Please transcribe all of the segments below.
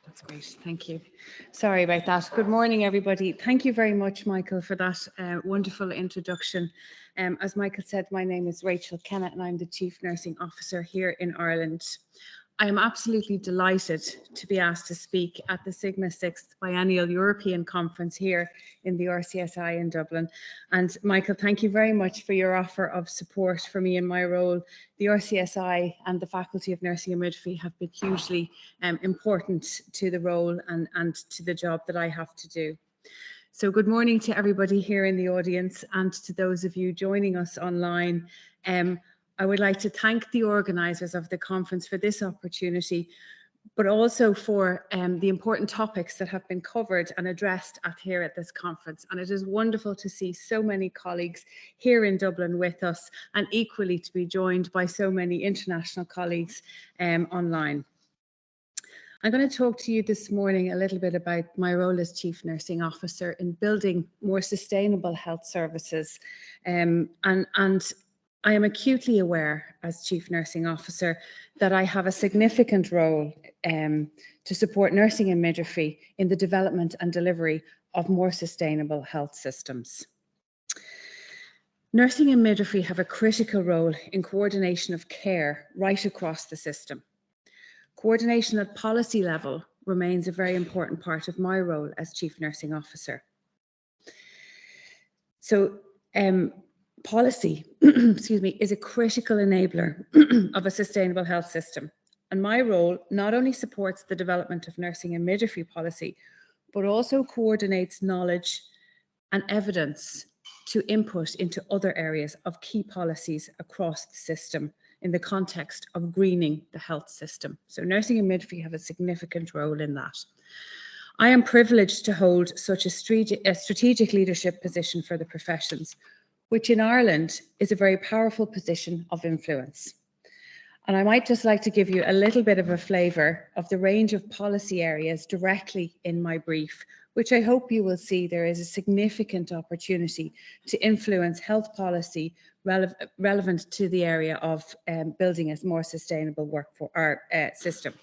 That's great, thank you. Sorry about that. Good morning, everybody. Thank you very much, Michael, for that wonderful introduction. As Michael said, my name is Rachel Kenna and I'm the Chief Nursing Officer here in Ireland. I am absolutely delighted to be asked to speak at the Sigma 6th Biennial European Conference here in the Rcsi in Dublin. And Michael, thank you very much for your offer of support for me in my role. The Rcsi and the Faculty of Nursing and Midwifery have been hugely important to the role and to the job that I have to do. So good morning to everybody here in the audience and to those of you joining us online. I would like to thank the organisers of the conference for this opportunity, but also for the important topics that have been covered and addressed here at this conference. And it is wonderful to see so many colleagues here in Dublin with us, and equally to be joined by so many international colleagues online. I'm going to talk to you this morning a little bit about my role as Chief Nursing Officer in building more sustainable health services. I am acutely aware as Chief Nursing Officer that I have a significant role to support nursing and midwifery in the development and delivery of more sustainable health systems. Nursing and midwifery have a critical role in coordination of care right across the system. Coordination at policy level remains a very important part of my role as Chief Nursing Officer. So, policy, excuse me, is a critical enabler of a sustainable health system. And my role not only supports the development of nursing and midwifery policy, but also coordinates knowledge and evidence to input into other areas of key policies across the system in the context of greening the health system. So nursing and midwifery have a significant role in that. I am privileged to hold such a strategic leadership position for the professions, which in Ireland is a very powerful position of influence. And I might just like to give you a little bit of a flavour of the range of policy areas directly in my brief, which I hope you will see there is a significant opportunity to influence health policy relevant to the area of building a more sustainable workforce system.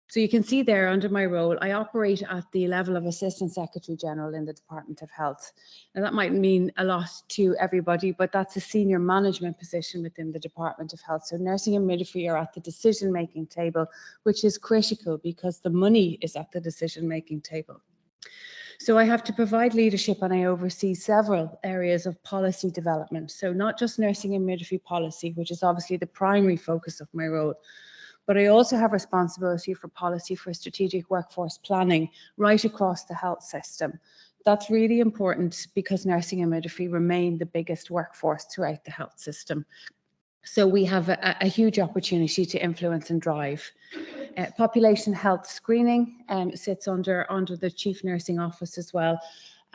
So you can see there under my role, I operate at the level of Assistant Secretary General in the Department of Health. Now that might mean a lot to everybody, but that's a senior management position within the Department of Health. So nursing and midwifery are at the decision-making table, which is critical because the money is at the decision-making table. So I have to provide leadership and I oversee several areas of policy development. So not just nursing and midwifery policy, which is obviously the primary focus of my role, but I also have responsibility for policy for strategic workforce planning right across the health system. That's really important because nursing and midwifery remain the biggest workforce throughout the health system. So we have a huge opportunity to influence and drive. Population health screening sits under the Chief Nursing Office as well.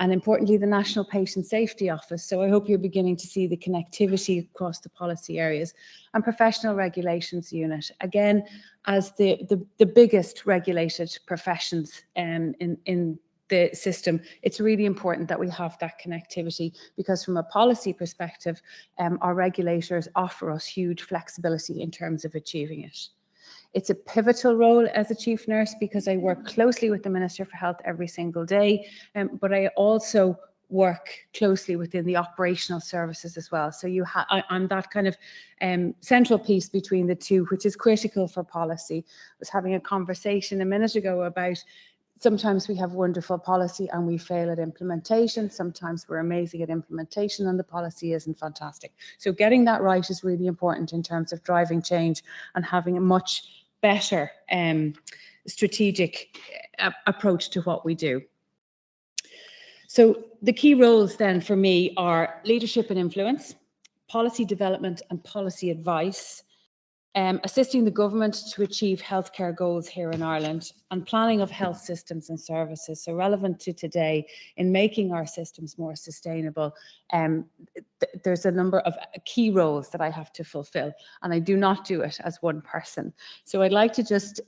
And importantly, the National Patient Safety Office. So I hope you're beginning to see the connectivity across the policy areas. And Professional Regulations Unit, again, as the biggest regulated professions in the system, it's really important that we have that connectivity because from a policy perspective, our regulators offer us huge flexibility in terms of achieving it. It's a pivotal role as a chief nurse because I work closely with the Minister for Health every single day, but I also work closely within the operational services as well. So I'm that kind of central piece between the two, which is critical for policy. I was having a conversation a minute ago about sometimes we have wonderful policy and we fail at implementation. Sometimes we're amazing at implementation and the policy isn't fantastic. So getting that right is really important in terms of driving change and having a much better strategic approach to what we do. So the key roles then for me are leadership and influence, policy development and policy advice, assisting the government to achieve healthcare goals here in Ireland, and planning of health systems and services. So relevant to today in making our systems more sustainable, there's a number of key roles that I have to fulfill, and I do not do it as one person. So I'd like to just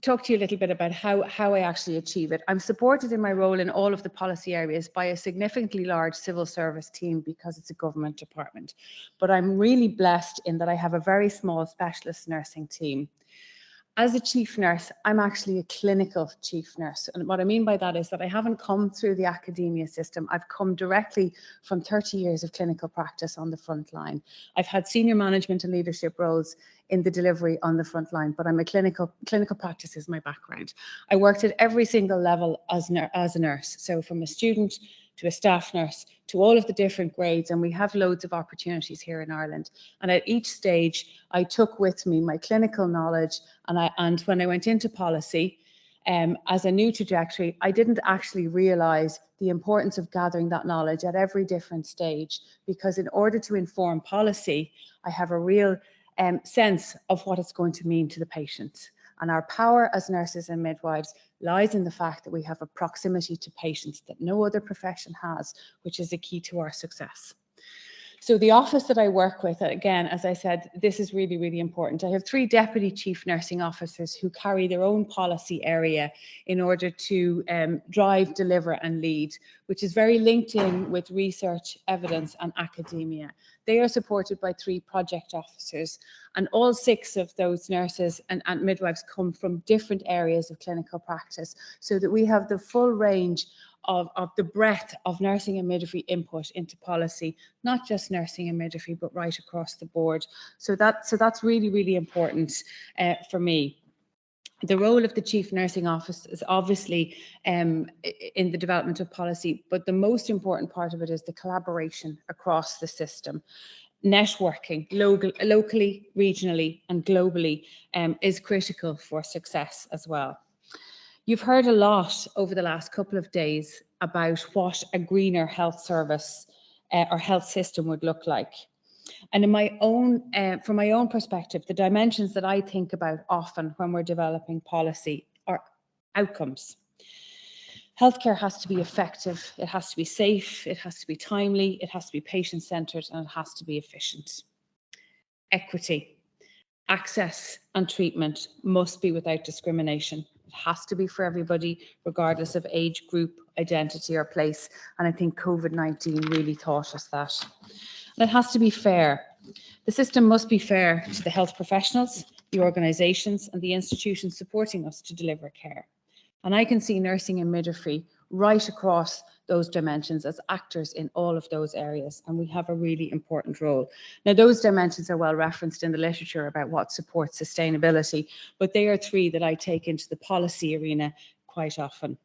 talk to you a little bit about how I actually achieve it. I'm supported in my role in all of the policy areas by a significantly large civil service team because it's a government department. But I'm really blessed in that I have a very small specialist nursing team. As a chief nurse, I'm actually a clinical chief nurse. And what I mean by that is that I haven't come through the academia system. I've come directly from 30 years of clinical practice on the front line. I've had senior management and leadership roles in the delivery on the front line, but I'm a clinical practice is my background. I worked at every single level as a nurse. So from a student to a staff nurse, to all of the different grades, and we have loads of opportunities here in Ireland. And at each stage, I took with me my clinical knowledge, and when I went into policy, as a new trajectory, I didn't actually realise the importance of gathering that knowledge at every different stage, because in order to inform policy, I have a real sense of what it's going to mean to the patient. And our power as nurses and midwives lies in the fact that we have a proximity to patients that no other profession has, which is a key to our success. So the office that I work with, again, as I said, this is really, really important. I have 3 deputy chief nursing officers who carry their own policy area in order to drive, deliver and lead, which is very linked in with research, evidence and academia. They are supported by 3 project officers, and all 6 of those nurses and midwives come from different areas of clinical practice, so that we have the full range of the breadth of nursing and midwifery input into policy, not just nursing and midwifery, but right across the board. So that's really, really important for me. The role of the Chief Nursing Office is obviously in the development of policy, but the most important part of it is the collaboration across the system. Networking locally, regionally and globally is critical for success as well. You've heard a lot over the last couple of days about what a greener health service or health system would look like. And in my own, from my own perspective, the dimensions that I think about often when we're developing policy are outcomes. Healthcare has to be effective, it has to be safe, it has to be timely, it has to be patient-centred, and it has to be efficient. Equity. Access and treatment must be without discrimination. It has to be for everybody, regardless of age, group, identity or place. And I think COVID-19 really taught us that. And it has to be fair. The system must be fair to the health professionals, the organisations and the institutions supporting us to deliver care. And I can see nursing and midwifery right across those dimensions as actors in all of those areas, and we have a really important role. Now, those dimensions are well referenced in the literature about what supports sustainability, but they are 3 that I take into the policy arena quite often.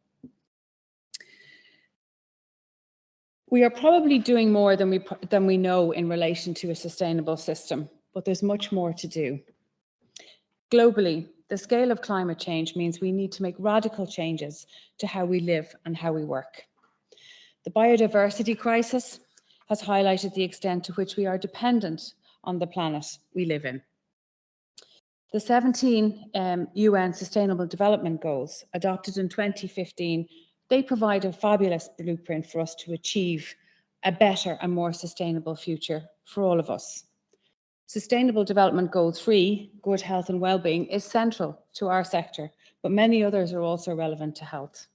We are probably doing more than we know in relation to a sustainable system, but there's much more to do. Globally, the scale of climate change means we need to make radical changes to how we live and how we work. The biodiversity crisis has highlighted the extent to which we are dependent on the planet we live in. The 17 UN Sustainable Development Goals adopted in 2015, they provide a fabulous blueprint for us to achieve a better and more sustainable future for all of us. Sustainable Development Goal 3, good health and well-being, is central to our sector, but many others are also relevant to health.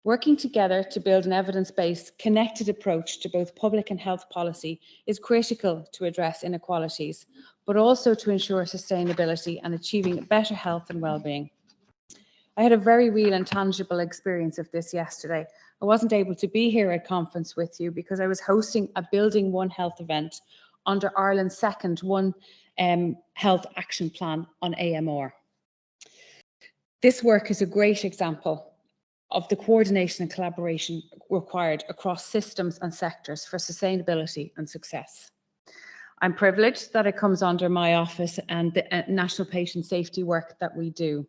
Working together to build an evidence-based, connected approach to both public and health policy is critical to address inequalities, but also to ensure sustainability and achieving better health and well-being. I had a very real and tangible experience of this yesterday. I wasn't able to be here at conference with you because I was hosting a Building One Health event under Ireland's second One Health Action Plan on AMR. This work is a great example of the coordination and collaboration required across systems and sectors for sustainability and success. I'm privileged that it comes under my office and the national patient safety work that we do.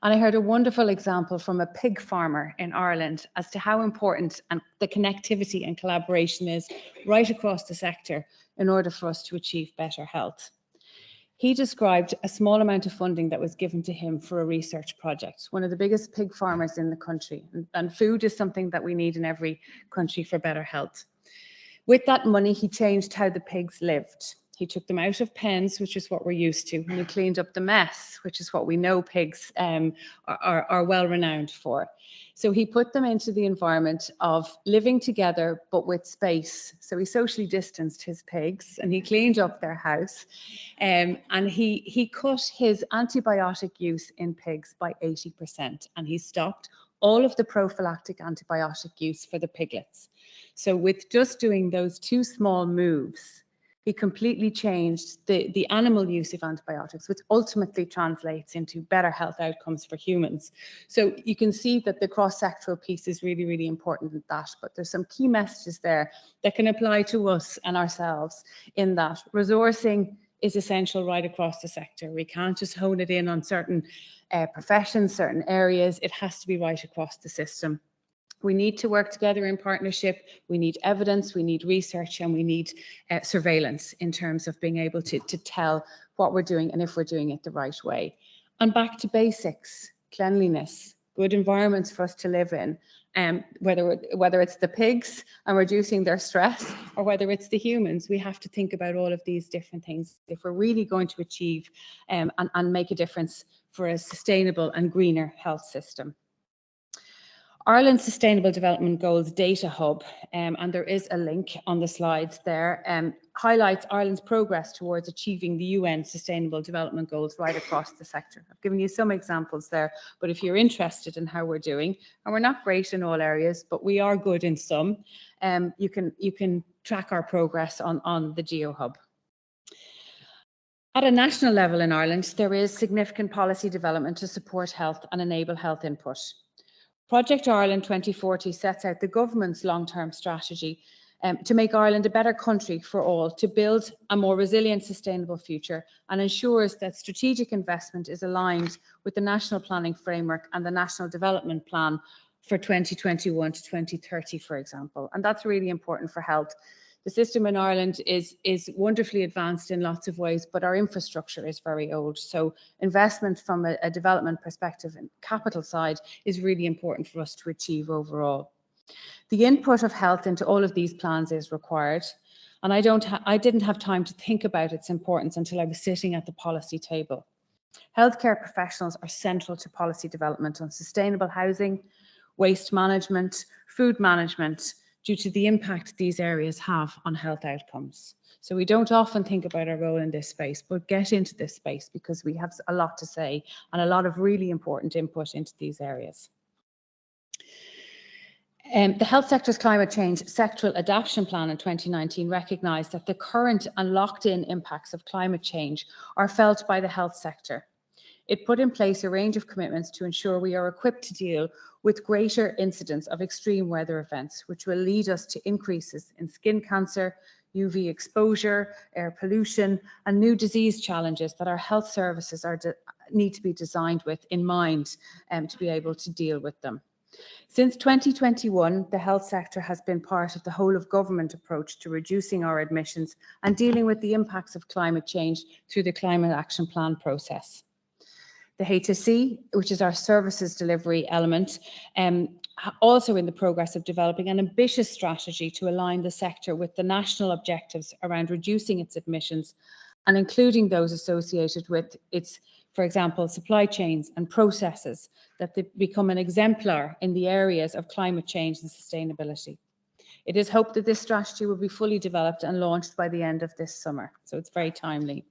And I heard a wonderful example from a pig farmer in Ireland as to how important and the connectivity and collaboration is right across the sector in order for us to achieve better health. He described a small amount of funding that was given to him for a research project, one of the biggest pig farmers in the country. And food is something that we need in every country for better health. With that money, he changed how the pigs lived. He took them out of pens, which is what we're used to, and he cleaned up the mess, which is what we know pigs are well renowned for. So he put them into the environment of living together, but with space. So he socially distanced his pigs and he cleaned up their house. And he cut his antibiotic use in pigs by 80%, and he stopped all of the prophylactic antibiotic use for the piglets. So with just doing those two small moves, he completely changed the animal use of antibiotics, which ultimately translates into better health outcomes for humans. So you can see that the cross-sectoral piece is really, really important in that, but there's some key messages there that can apply to us and ourselves in that resourcing is essential right across the sector. We can't just hone it in on certain professions, certain areas. It has to be right across the system. We need to work together in partnership. We need evidence, we need research, and we need surveillance in terms of being able to tell what we're doing and if we're doing it the right way. And back to basics, cleanliness, good environments for us to live in, whether it's the pigs and reducing their stress, or whether it's the humans. We have to think about all of these different things if we're really going to achieve and make a difference for a sustainable and greener health system. Ireland's Sustainable Development Goals Data Hub, and there is a link on the slides there, highlights Ireland's progress towards achieving the UN Sustainable Development Goals right across the sector. I've given you some examples there, but if you're interested in how we're doing, and we're not great in all areas, but we are good in some, you can track our progress on the GeoHub. At a national level in Ireland, there is significant policy development to support health and enable health input. Project Ireland 2040 sets out the government's long-term strategy to make Ireland a better country for all, to build a more resilient, sustainable future, and ensures that strategic investment is aligned with the National Planning Framework and the National Development Plan for 2021 to 2030, for example. And that's really important for health. The system in Ireland is wonderfully advanced in lots of ways, but our infrastructure is very old. So investment from a development perspective and capital side is really important for us to achieve overall. The input of health into all of these plans is required. And I didn't have time to think about its importance until I was sitting at the policy table. Healthcare professionals are central to policy development on sustainable housing, waste management, food management, due to the impact these areas have on health outcomes. So we don't often think about our role in this space, but get into this space because we have a lot to say and a lot of really important input into these areas. The Health Sector's Climate Change Sectoral Adaptation Plan in 2019 recognised that the current and locked-in impacts of climate change are felt by the health sector. It put in place a range of commitments to ensure we are equipped to deal with greater incidence of extreme weather events, which will lead us to increases in skin cancer, UV exposure, air pollution, and new disease challenges that our health services need to be designed with in mind to be able to deal with them. Since 2021, the health sector has been part of the whole of government approach to reducing our emissions and dealing with the impacts of climate change through the Climate Action Plan process. The Rcsi, which is our services delivery element, also in the progress of developing an ambitious strategy to align the sector with the national objectives around reducing its emissions and including those associated with its, for example, supply chains and processes that they become an exemplar in the areas of climate change and sustainability. It is hoped that this strategy will be fully developed and launched by the end of this summer, so it's very timely.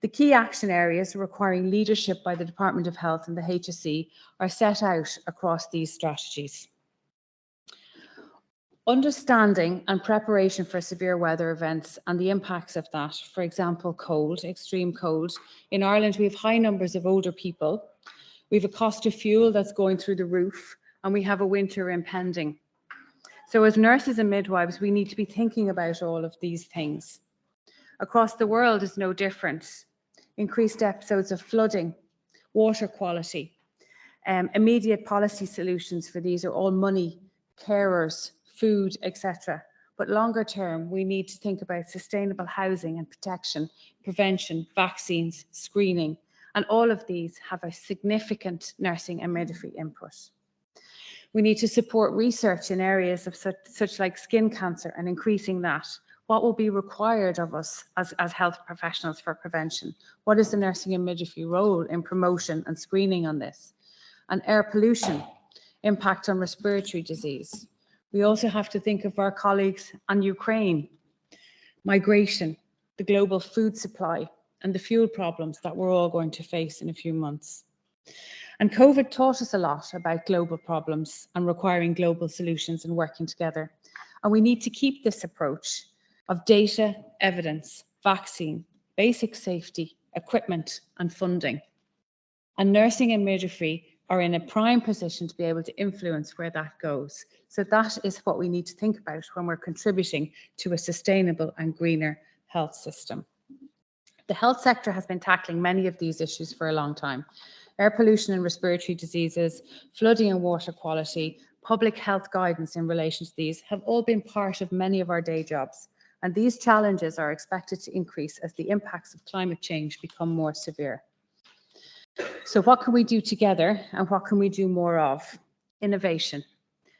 The key action areas requiring leadership by the Department of Health and the Rcsi are set out across these strategies. Understanding and preparation for severe weather events and the impacts of that, for example, cold, extreme cold. In Ireland, we have high numbers of older people. We have a cost of fuel that's going through the roof, and we have a winter impending. So as nurses and midwives, we need to be thinking about all of these things. Across the world is no different. Increased episodes of flooding, water quality, immediate policy solutions for these are all money, carers, food, etc. But longer term, we need to think about sustainable housing and protection, prevention, vaccines, screening, and all of these have a significant nursing and midwifery input. We need to support research in areas of such like skin cancer and increasing that, what will be required of us as health professionals for prevention? What is the nursing and midwifery role in promotion and screening on this? And air pollution, impact on respiratory disease. We also have to think of our colleagues on Ukraine, migration, the global food supply, and the fuel problems that we're all going to face in a few months. And COVID taught us a lot about global problems and requiring global solutions and working together. And we need to keep this approach of data, evidence, vaccine, basic safety, equipment, and funding. And nursing and midwifery are in a prime position to be able to influence where that goes. So that is what we need to think about when we're contributing to a sustainable and greener health system. The health sector has been tackling many of these issues for a long time. Air pollution and respiratory diseases, flooding and water quality, public health guidance in relation to these have all been part of many of our day jobs. And these challenges are expected to increase as the impacts of climate change become more severe. So what can we do together and what can we do more of? Innovation,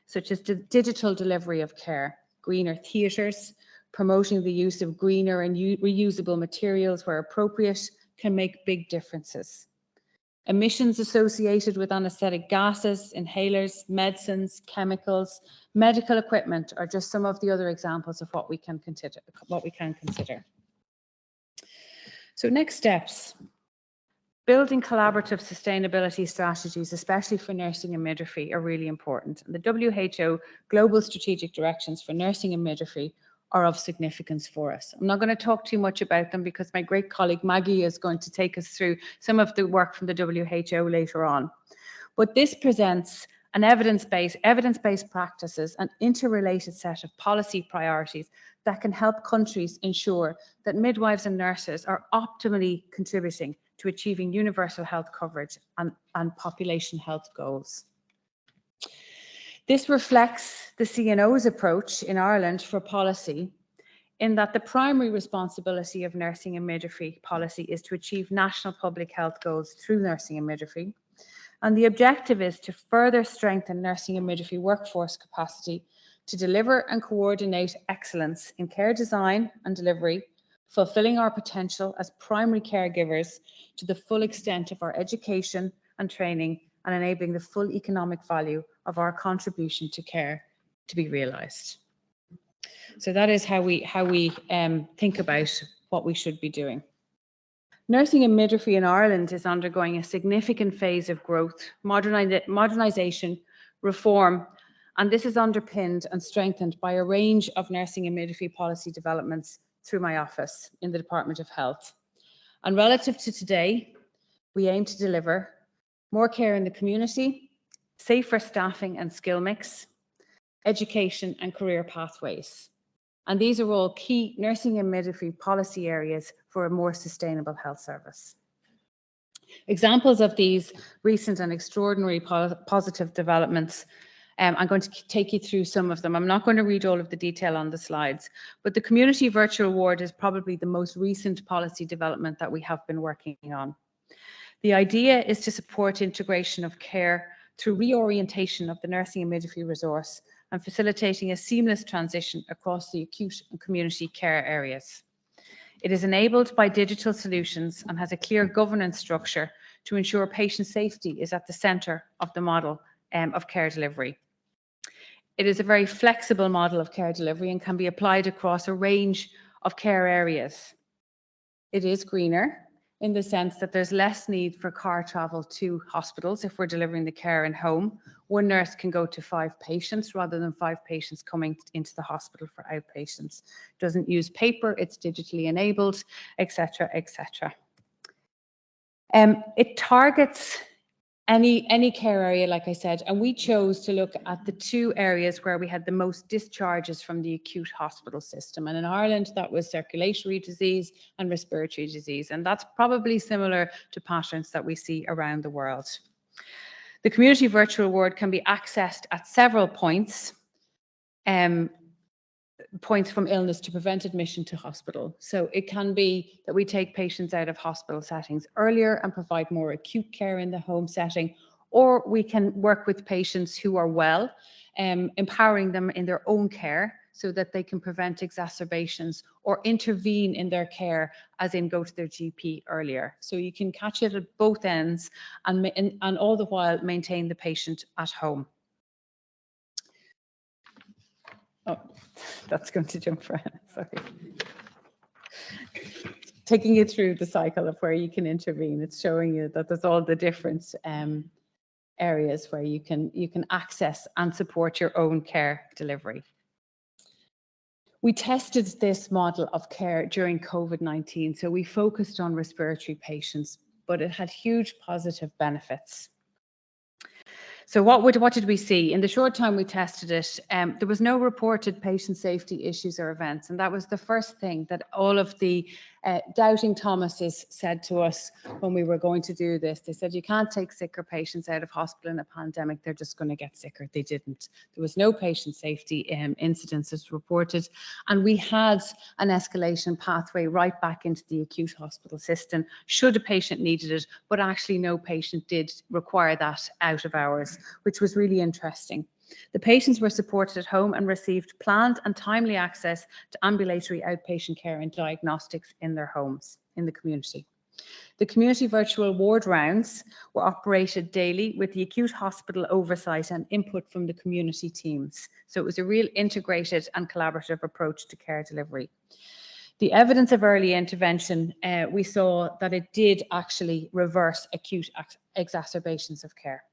such as the digital delivery of care, greener theatres, promoting the use of greener and reusable materials where appropriate can make big differences. Emissions associated with anaesthetic gases, inhalers, medicines, chemicals, medical equipment are just some of the other examples of what we can consider. So next steps. Building collaborative sustainability strategies, especially for nursing and midwifery, are really important. And the WHO Global Strategic Directions for Nursing and Midwifery are of significance for us. I'm not going to talk too much about them because my great colleague Maggie is going to take us through some of the work from the WHO later on. But this presents an evidence-based practices and interrelated set of policy priorities that can help countries ensure that midwives and nurses are optimally contributing to achieving universal health coverage and population health goals. This reflects the CNO's approach in Ireland for policy, in that the primary responsibility of nursing and midwifery policy is to achieve national public health goals through nursing and midwifery. And the objective is to further strengthen nursing and midwifery workforce capacity to deliver and coordinate excellence in care design and delivery, fulfilling our potential as primary caregivers to the full extent of our education and training, and enabling the full economic value of our contribution to care to be realised. So that is how we think about what we should be doing. Nursing and midwifery in Ireland is undergoing a significant phase of growth, modernisation, reform, and this is underpinned and strengthened by a range of nursing and midwifery policy developments through my office in the Department of Health. And relative to today, we aim to deliver more care in the community, safer staffing and skill mix, education and career pathways. And these are all key nursing and midwifery policy areas for a more sustainable health service. Examples of these recent and extraordinary positive developments, I'm going to take you through some of them. I'm not going to read all of the detail on the slides, but the community virtual ward is probably the most recent policy development that we have been working on. The idea is to support integration of care through reorientation of the nursing and midwifery resource and facilitating a seamless transition across the acute and community care areas. It is enabled by digital solutions and has a clear governance structure to ensure patient safety is at the centre of the model of care delivery. It is a very flexible model of care delivery and can be applied across a range of care areas. It is greener in the sense that there's less need for car travel to hospitals if we're delivering the care in home. One nurse can go to 5 patients rather than 5 patients coming into the hospital for outpatients. It doesn't use paper, it's digitally enabled, etc., etc. It targets any care area, like I said, and we chose to look at the 2 areas where we had the most discharges from the acute hospital system. And in Ireland, that was circulatory disease and respiratory disease. And that's probably similar to patterns that we see around the world. The community virtual ward can be accessed at several points from illness to prevent admission to hospital. So it can be that we take patients out of hospital settings earlier and provide more acute care in the home setting, or we can work with patients who are well, empowering them in their own care so that they can prevent exacerbations or intervene in their care, as in go to their GP earlier. So you can catch it at both ends and all the while maintain the patient at home. Oh, that's going to jump around, sorry. Taking you through the cycle of where you can intervene. It's showing you that there's all the different areas where you can access and support your own care delivery. We tested this model of care during COVID-19, so we focused on respiratory patients, but it had huge positive benefits. So what did we see? In the short time we tested it, there was no reported patient safety issues or events. And that was the first thing that all of the doubting Thomases said to us when we were going to do this. They said, you can't take sicker patients out of hospital in a pandemic. They're just going to get sicker. They didn't. There was no patient safety incidences reported. And we had an escalation pathway right back into the acute hospital system should a patient needed it, but actually no patient did require that out of hours, which was really interesting. The patients were supported at home and received planned and timely access to ambulatory outpatient care and diagnostics in their homes, in the community. The community virtual ward rounds were operated daily with the acute hospital oversight and input from the community teams. So it was a real integrated and collaborative approach to care delivery. The evidence of early intervention, we saw that it did actually reverse acute exacerbations of care,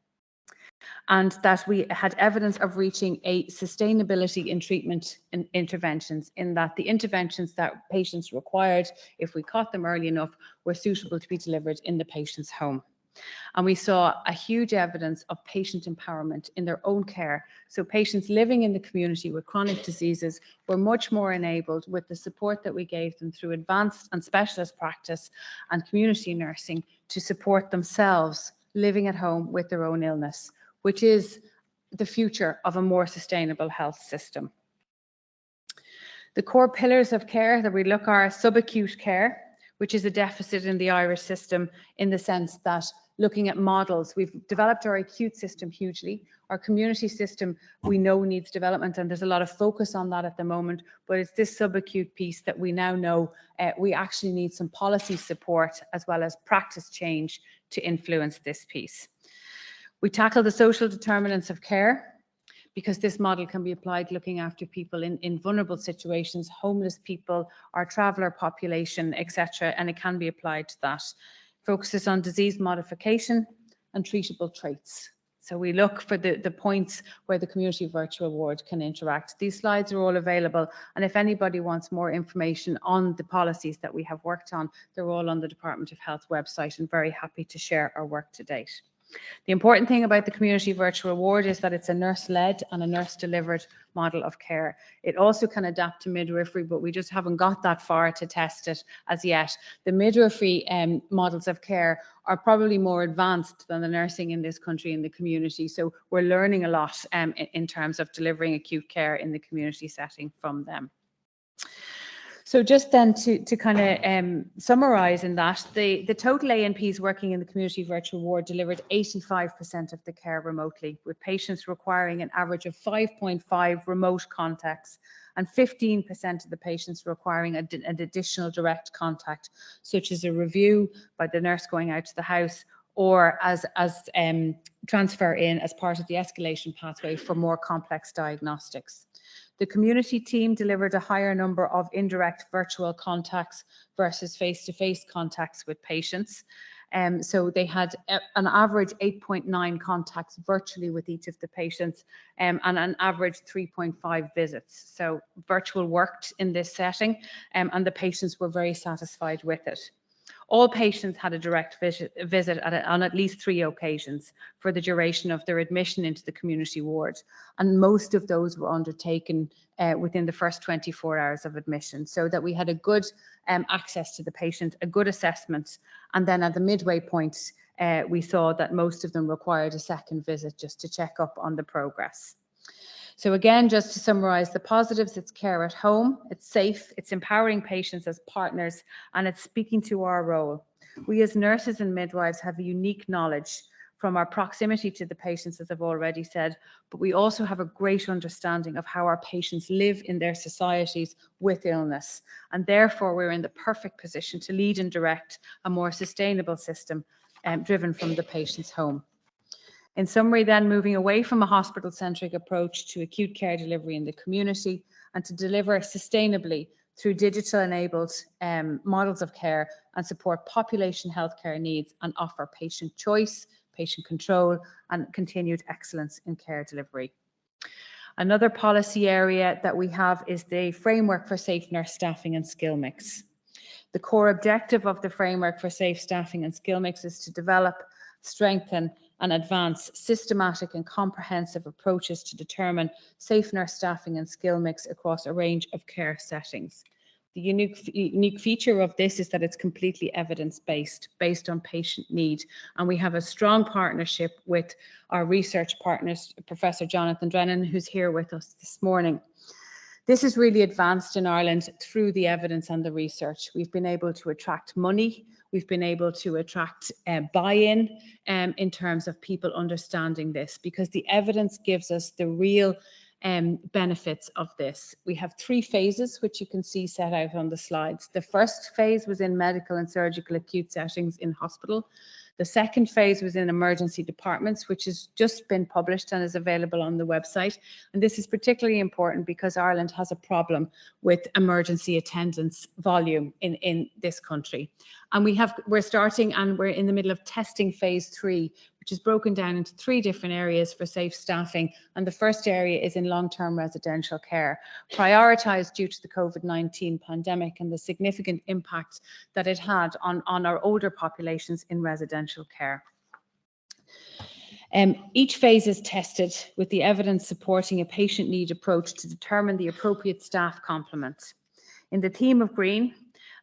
and that we had evidence of reaching a sustainability in treatment interventions, in that the interventions that patients required, if we caught them early enough, were suitable to be delivered in the patient's home. And we saw a huge evidence of patient empowerment in their own care. So patients living in the community with chronic diseases were much more enabled with the support that we gave them through advanced and specialist practice and community nursing to support themselves living at home with their own illness, which is the future of a more sustainable health system. The core pillars of care that we look are subacute care, which is a deficit in the Irish system in the sense that looking at models, we've developed our acute system hugely. Our community system, we know, needs development, and there's a lot of focus on that at the moment, but it's this subacute piece that we now know we actually need some policy support as well as practice change to influence this piece. We tackle the social determinants of care, because this model can be applied looking after people in vulnerable situations, homeless people, our traveller population, etc., and it can be applied to that. Focuses on disease modification and treatable traits. So we look for the points where the community virtual ward can interact. These slides are all available, and if anybody wants more information on the policies that we have worked on, they're all on the Department of Health website, and very happy to share our work to date. The important thing about the community virtual ward is that it's a nurse-led and a nurse-delivered model of care. It also can adapt to midwifery, but we just haven't got that far to test it as yet. The midwifery models of care are probably more advanced than the nursing in this country in the community, so we're learning a lot in terms of delivering acute care in the community setting from them. So just then to kind of summarise in that, the total ANPs working in the community virtual ward delivered 85% of the care remotely, with patients requiring an average of 5.5 remote contacts and 15% of the patients requiring an additional direct contact, such as a review by the nurse going out to the house, or as transfer in as part of the escalation pathway for more complex diagnostics. The community team delivered a higher number of indirect virtual contacts versus face-to-face contacts with patients. So they had an average 8.9 contacts virtually with each of the patients and an average 3.5 visits. So virtual worked in this setting and the patients were very satisfied with it. All patients had a direct visit on at least 3 occasions for the duration of their admission into the community ward, and most of those were undertaken within the first 24 hours of admission, so that we had a good access to the patient, a good assessment, and then at the midway point we saw that most of them required a second visit just to check up on the progress. So again, just to summarise the positives, it's care at home, it's safe, it's empowering patients as partners, and it's speaking to our role. We as nurses and midwives have a unique knowledge from our proximity to the patients, as I've already said, but we also have a great understanding of how our patients live in their societies with illness. And therefore, we're in the perfect position to lead and direct a more sustainable system driven from the patient's home. In summary, then, moving away from a hospital-centric approach to acute care delivery in the community and to deliver sustainably through digital-enabled models of care and support population healthcare needs and offer patient choice, patient control, and continued excellence in care delivery. Another policy area that we have is the framework for safe nurse staffing and skill mix. The core objective of the framework for safe staffing and skill mix is to develop, strengthen, and advance systematic and comprehensive approaches to determine safe nurse staffing and skill mix across a range of care settings. The unique feature of this is that it's completely evidence-based, based on patient need. And we have a strong partnership with our research partners, Professor Jonathan Drennan, who's here with us this morning. This is really advanced in Ireland through the evidence and the research. We've been able to attract money. We've been able to attract buy-in in terms of people understanding this, because the evidence gives us the real benefits of this. We have 3 phases, which you can see set out on the slides. The first phase was in medical and surgical acute settings in hospital. The second phase was in emergency departments, which has just been published and is available on the website. And this is particularly important because Ireland has a problem with emergency attendance volume in this country. And we're starting and we're in the middle of testing phase 3, which is broken down into 3 different areas for safe staffing. And the first area is in long-term residential care, prioritised due to the COVID-19 pandemic and the significant impact that it had on our older populations in residential care. Each phase is tested with the evidence supporting a patient need approach to determine the appropriate staff complement. In the theme of green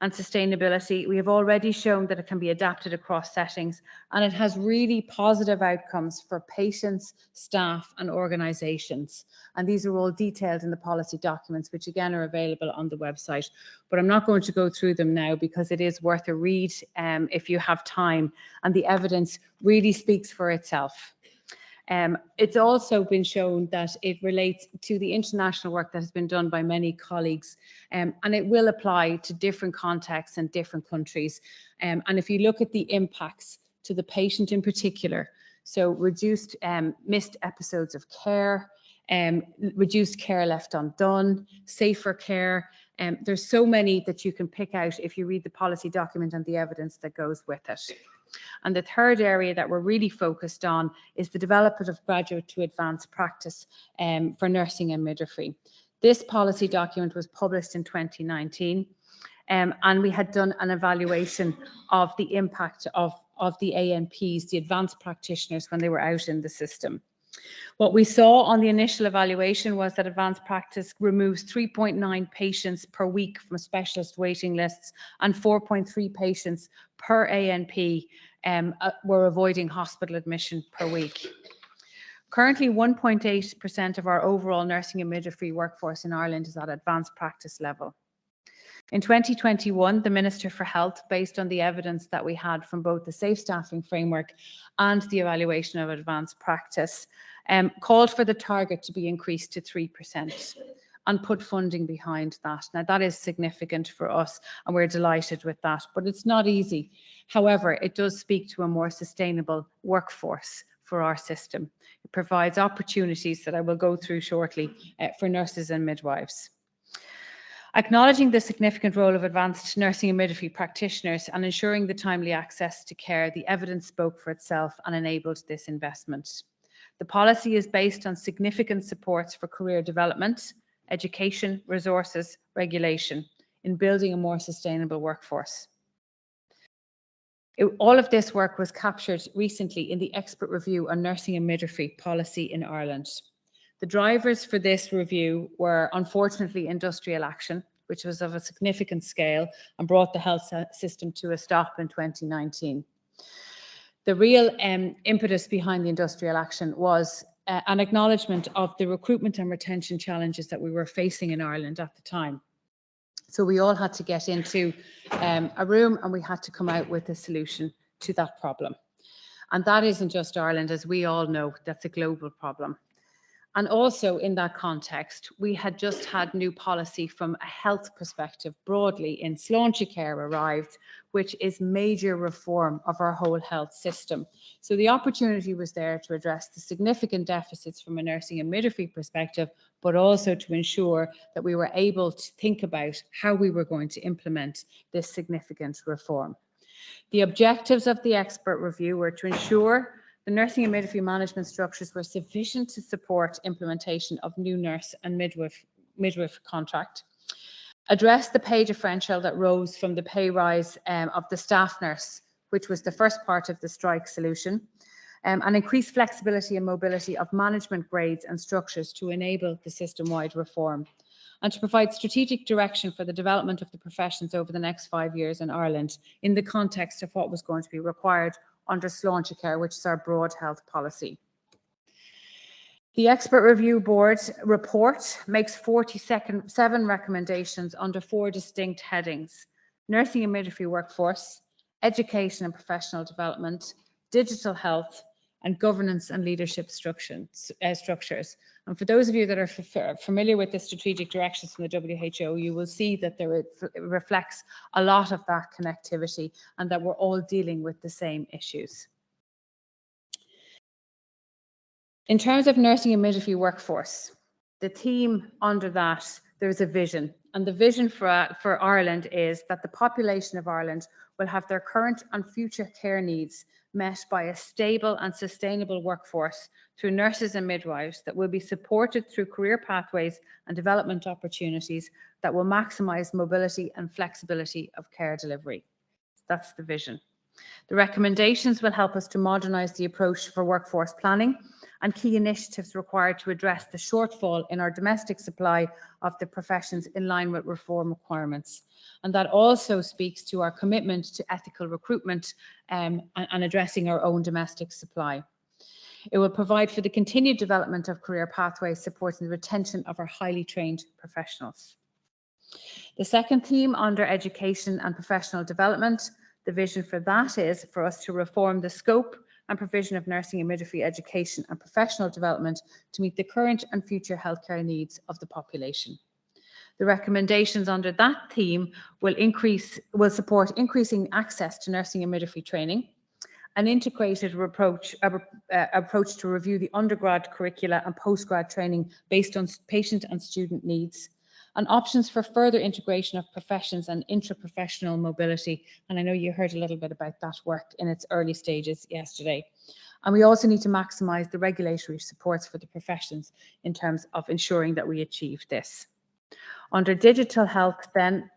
and sustainability, we have already shown that it can be adapted across settings, and it has really positive outcomes for patients, staff and organisations. And these are all detailed in the policy documents, which again are available on the website. But I'm not going to go through them now because it is worth a read if you have time, and the evidence really speaks for itself. It's also been shown that it relates to the international work that has been done by many colleagues, and it will apply to different contexts and different countries. And if you look at the impacts to the patient in particular, so reduced missed episodes of care, reduced care left undone, safer care, there's so many that you can pick out if you read the policy document and the evidence that goes with it. And the third area that we're really focused on is the development of graduate to advanced practice for nursing and midwifery. This policy document was published in 2019, and we had done an evaluation of the impact of the ANPs, the advanced practitioners, when they were out in the system. What we saw on the initial evaluation was that advanced practice removes 3.9 patients per week from specialist waiting lists, and 4.3 patients per ANP were avoiding hospital admission per week. Currently, 1.8% of our overall nursing and midwifery workforce in Ireland is at advanced practice level. In 2021, the Minister for Health, based on the evidence that we had from both the Safe Staffing Framework and the evaluation of advanced practice, called for the target to be increased to 3% and put funding behind that. Now, that is significant for us and we're delighted with that, but it's not easy. However, it does speak to a more sustainable workforce for our system. It provides opportunities that I will go through shortly for nurses and midwives. Acknowledging the significant role of advanced nursing and midwifery practitioners and ensuring the timely access to care, the evidence spoke for itself and enabled this investment. The policy is based on significant supports for career development, education, resources, regulation in building a more sustainable workforce. All of this work was captured recently in the expert review on nursing and midwifery policy in Ireland. The drivers for this review were, unfortunately, industrial action, which was of a significant scale and brought the health system to a stop in 2019. The real impetus behind the industrial action was an acknowledgement of the recruitment and retention challenges that we were facing in Ireland at the time. So we all had to get into a room and we had to come out with a solution to that problem. And that isn't just Ireland, as we all know, that's a global problem. And also in that context, we had just had new policy from a health perspective broadly in Sláinte Care arrived, which is major reform of our whole health system. So the opportunity was there to address the significant deficits from a nursing and midwifery perspective, but also to ensure that we were able to think about how we were going to implement this significant reform. The objectives of the expert review were to ensure the nursing and midwifery management structures were sufficient to support implementation of new nurse and midwife contract, address the pay differential that rose from the pay rise of the staff nurse, which was the first part of the strike solution, and increase flexibility and mobility of management grades and structures to enable the system-wide reform, and to provide strategic direction for the development of the professions over the next 5 years in Ireland in the context of what was going to be required under Sláinte Care, which is our broad health policy. The Expert Review Board report makes 47 recommendations under 4 distinct headings: nursing and midwifery workforce, education and professional development, digital health, and governance and leadership structures. And for those of you that are familiar with the strategic directions from the WHO, you will see that it reflects a lot of that connectivity and that we're all dealing with the same issues. In terms of nursing and midwifery workforce, the theme under that, there's a vision. And the vision for Ireland is that the population of Ireland will have their current and future care needs met by a stable and sustainable workforce through nurses and midwives that will be supported through career pathways and development opportunities that will maximise mobility and flexibility of care delivery. That's the vision. The recommendations will help us to modernise the approach for workforce planning and key initiatives required to address the shortfall in our domestic supply of the professions in line with reform requirements. And that also speaks to our commitment to ethical recruitment and addressing our own domestic supply. It will provide for the continued development of career pathways supporting the retention of our highly trained professionals. The second theme under education and professional development, the vision for that is for us to reform the scope and provision of nursing and midwifery education and professional development to meet the current and future healthcare needs of the population. The recommendations under that theme will support increasing access to nursing and midwifery training, an integrated approach to review the undergrad curricula and postgrad training based on patient and student needs, and options for further integration of professions and intra-professional mobility. And I know you heard a little bit about that work in its early stages yesterday. And we also need to maximise the regulatory supports for the professions in terms of ensuring that we achieve this. Under digital health then,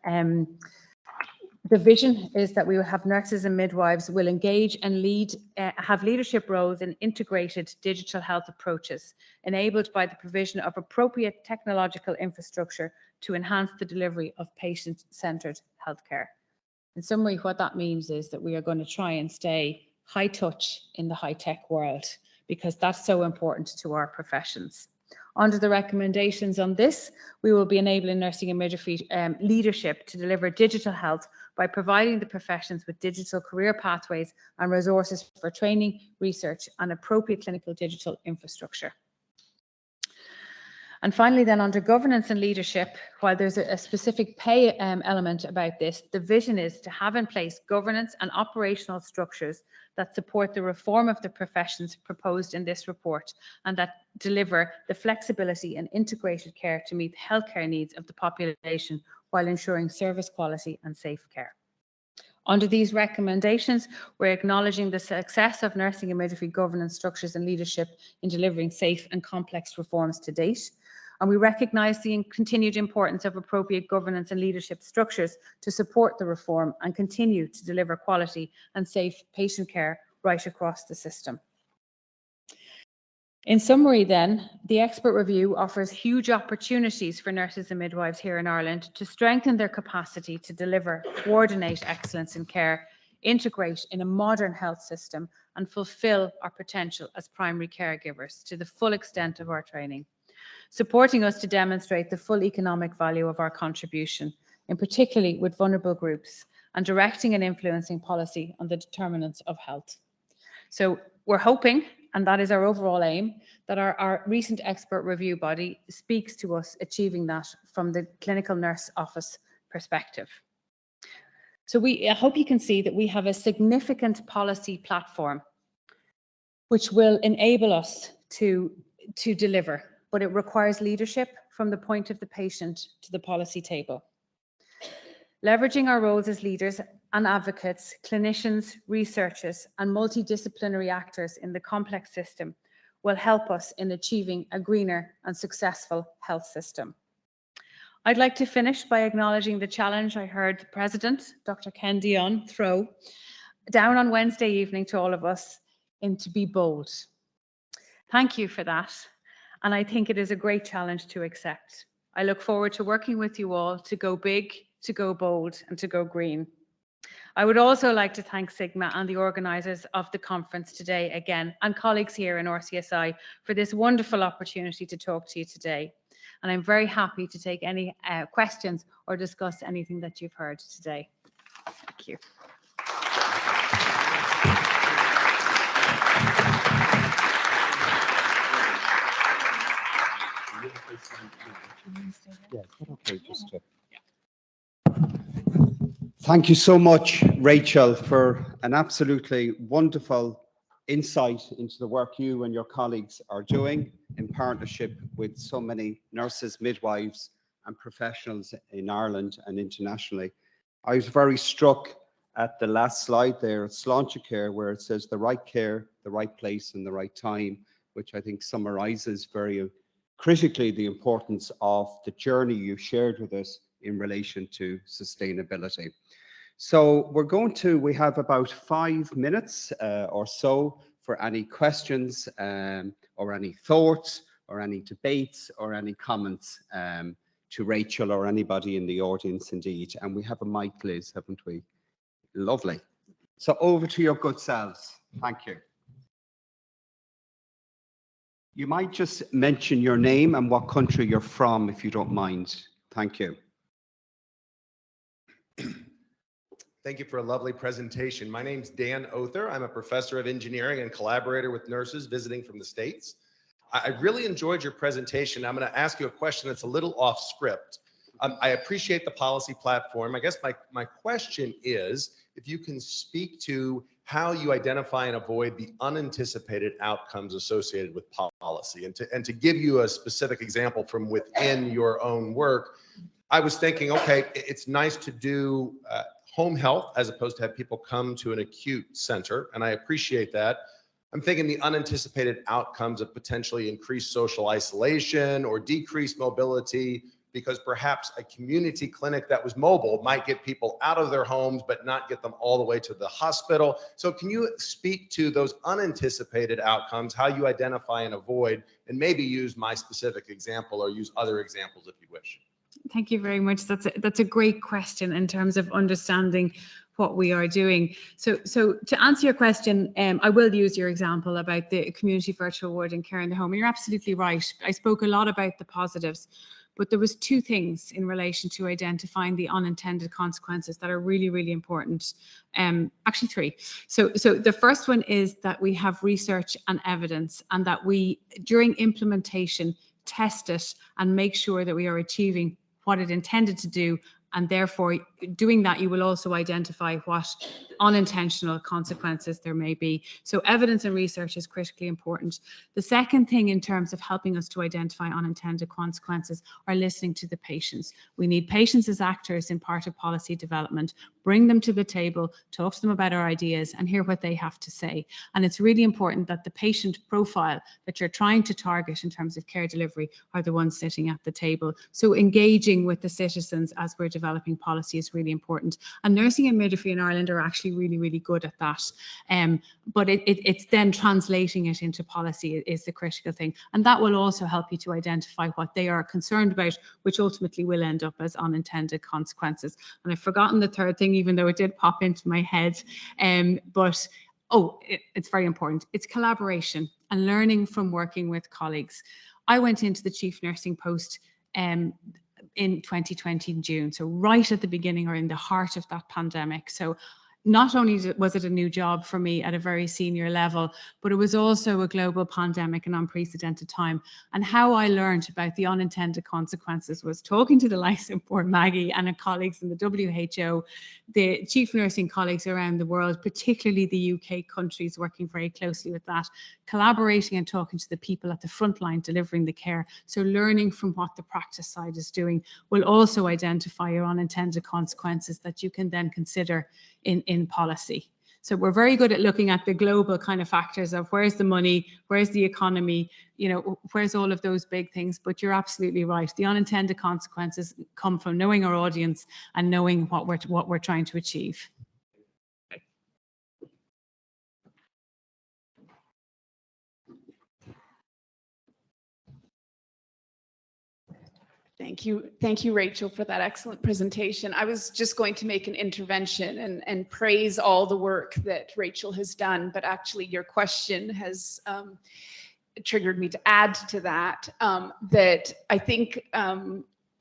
the vision is that we will have nurses and midwives will engage and have leadership roles in integrated digital health approaches, enabled by the provision of appropriate technological infrastructure to enhance the delivery of patient-centred healthcare. In summary, what that means is that we are going to try and stay high touch in the high-tech world, because that's so important to our professions. Under the recommendations on this, we will be enabling nursing and midwifery leadership to deliver digital health by providing the professions with digital career pathways and resources for training, research, and appropriate clinical digital infrastructure. And finally, then under governance and leadership, while there's a specific pay element about this, the vision is to have in place governance and operational structures that support the reform of the professions proposed in this report and that deliver the flexibility and integrated care to meet the healthcare needs of the population while ensuring service quality and safe care. Under these recommendations, we're acknowledging the success of nursing and midwifery governance structures and leadership in delivering safe and complex reforms to date. And we recognise the continued importance of appropriate governance and leadership structures to support the reform and continue to deliver quality and safe patient care right across the system. In summary then, the expert review offers huge opportunities for nurses and midwives here in Ireland to strengthen their capacity to deliver, coordinate excellence in care, integrate in a modern health system and fulfil our potential as primary caregivers to the full extent of our training, supporting us to demonstrate the full economic value of our contribution, in particularly with vulnerable groups, and directing and influencing policy on the determinants of health. So we're hoping, and that is our overall aim, that our recent expert review body speaks to us achieving that from the clinical nurse office perspective. So I hope you can see that we have a significant policy platform which will enable us to deliver, but it requires leadership from the point of the patient to the policy table. Leveraging our roles as leaders and advocates, clinicians, researchers, and multidisciplinary actors in the complex system will help us in achieving a greener and successful health system. I'd like to finish by acknowledging the challenge I heard the President, Dr. Ken Dion, throw down on Wednesday evening to all of us to be bold. Thank you for that, and I think it is a great challenge to accept. I look forward to working with you all to go big, to go bold, and to go green. I would also like to thank Sigma and the organisers of the conference today again, and colleagues here in Rcsi for this wonderful opportunity to talk to you today. And I'm very happy to take any questions or discuss anything that you've heard today. Thank you. Thank you so much, Rachel, for an absolutely wonderful insight into the work you and your colleagues are doing in partnership with so many nurses, midwives, and professionals in Ireland and internationally. I was very struck at the last slide there at Sláintecare, where it says the right care, the right place, and the right time, which I think summarizes very critically the importance of the journey you shared with us in relation to sustainability. So we have about 5 minutes or so for any questions or any thoughts or any debates or any comments to Rachel or anybody in the audience indeed. And we have a mic, Liz, haven't we? Lovely. So over to your good selves. Thank you. You might just mention your name and what country you're from, if you don't mind. Thank you. Thank you for a lovely presentation. My name's Dan Other. I'm a professor of engineering and collaborator with nurses visiting from the States. I really enjoyed your presentation. I'm going to ask you a question that's a little off script. I appreciate the policy platform. I guess my question is, if you can speak to how you identify and avoid the unanticipated outcomes associated with policy. And to give you a specific example from within your own work, I was thinking, okay, it's nice to do home health as opposed to have people come to an acute center, and I appreciate that. I'm thinking the unanticipated outcomes of potentially increased social isolation or decreased mobility, because perhaps a community clinic that was mobile might get people out of their homes but not get them all the way to the hospital. So can you speak to those unanticipated outcomes, how you identify and avoid, and maybe use my specific example or use other examples if you wish? Thank you very much. That's a great question in terms of understanding what we are doing. So to answer your question, I will use your example about the community virtual ward and care in the home. And you're absolutely right. I spoke a lot about the positives, but there was 2 things in relation to identifying the unintended consequences that are really, really important. Actually 3. So the first one is that we have research and evidence, and that we, during implementation, test it and make sure that we are achieving what it intended to do. And therefore, doing that, you will also identify what unintentional consequences there may be. So evidence and research is critically important. The second thing in terms of helping us to identify unintended consequences are listening to the patients. We need patients as actors in part of policy development. Bring them to the table, talk to them about our ideas, and hear what they have to say. And it's really important that the patient profile that you're trying to target in terms of care delivery are the ones sitting at the table. So engaging with the citizens as we're developing policy is really important. And nursing and midwifery in Ireland are actually really, really good at that. But it's then translating it into policy is the critical thing. And that will also help you to identify what they are concerned about, which ultimately will end up as unintended consequences. And I've forgotten the third thing, even though it did pop into my head. It's very important. It's collaboration and learning from working with colleagues. I went into the chief nursing post in 2020 in June, so right at the beginning or in the heart of that pandemic. So not only was it a new job for me at a very senior level, but it was also a global pandemic, an unprecedented time. And how I learned about the unintended consequences was talking to the likes of poor Maggie and her colleagues in the WHO, the chief nursing colleagues around the world, particularly the UK countries working very closely with that, collaborating and talking to the people at the front line delivering the care. So learning from what the practice side is doing will also identify your unintended consequences that you can then consider in policy. So we're very good at looking at the global kind of factors of where's the money, where's the economy, you know, where's all of those big things. But you're absolutely right. The unintended consequences come from knowing our audience and knowing what we're trying to achieve. Thank you, Rachel, for that excellent presentation. I was just going to make an intervention and praise all the work that Rachel has done, but actually your question has triggered me to add to that. That I think